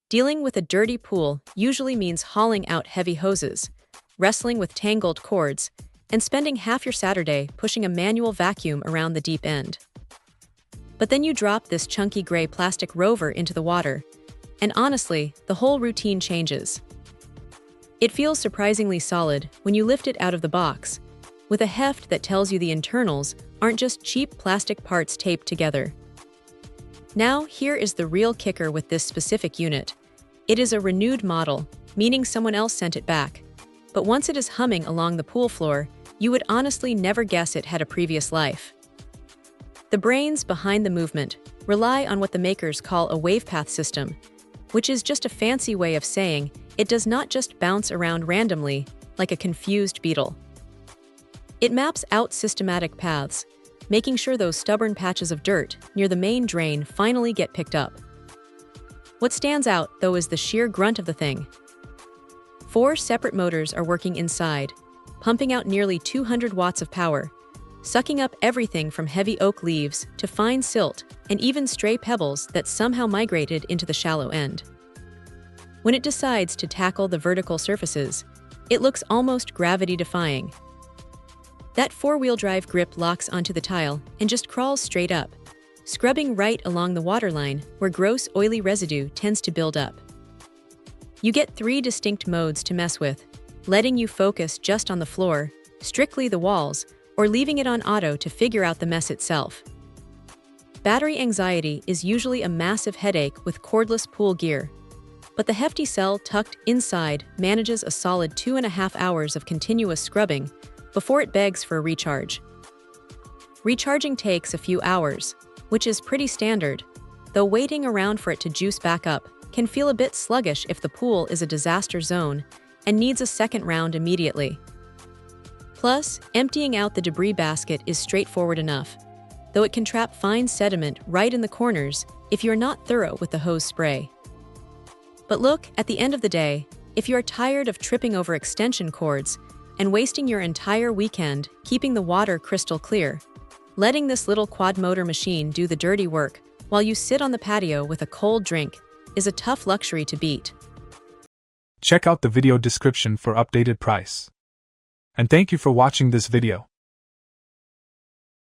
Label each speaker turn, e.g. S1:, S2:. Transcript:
S1: Dealing with a dirty pool usually means hauling out heavy hoses, wrestling with tangled cords, and spending half your Saturday pushing a manual vacuum around the deep end. But then you drop this chunky gray plastic rover into the water, and honestly, the whole routine changes. It feels surprisingly solid when you lift it out of the box, with a heft that tells you the internals aren't just cheap plastic parts taped together. Now, here is the real kicker with this specific unit. It is a renewed model, meaning someone else sent it back. But once it is humming along the pool floor, you would honestly never guess it had a previous life. The brains behind the movement rely on what the makers call a wavepath system, which is just a fancy way of saying it does not just bounce around randomly like a confused beetle. It maps out systematic paths, making sure those stubborn patches of dirt near the main drain finally get picked up. What stands out, though, is the sheer grunt of the thing. 4 separate motors are working inside, pumping out nearly 200 watts of power, sucking up everything from heavy oak leaves to fine silt and even stray pebbles that somehow migrated into the shallow end. When it decides to tackle the vertical surfaces, it looks almost gravity-defying. That 4-wheel drive grip locks onto the tile and just crawls straight up, scrubbing right along the waterline where gross oily residue tends to build up. You get 3 distinct modes to mess with, letting you focus just on the floor, strictly the walls, or leaving it on auto to figure out the mess itself. Battery anxiety is usually a massive headache with cordless pool gear, but the hefty cell tucked inside manages a solid 2.5 hours of continuous scrubbing before it begs for a recharge. Recharging takes a few hours, which is pretty standard, though waiting around for it to juice back up can feel a bit sluggish if the pool is a disaster zone and needs a second round immediately. Plus, emptying out the debris basket is straightforward enough, though it can trap fine sediment right in the corners if you're not thorough with the hose spray. But look, at the end of the day, if you are tired of tripping over extension cords and wasting your entire weekend keeping the water crystal clear, letting this little quad-motor machine do the dirty work while you sit on the patio with a cold drink is a tough luxury to beat.
S2: Check out the video description for updated price. And thank you for watching this video.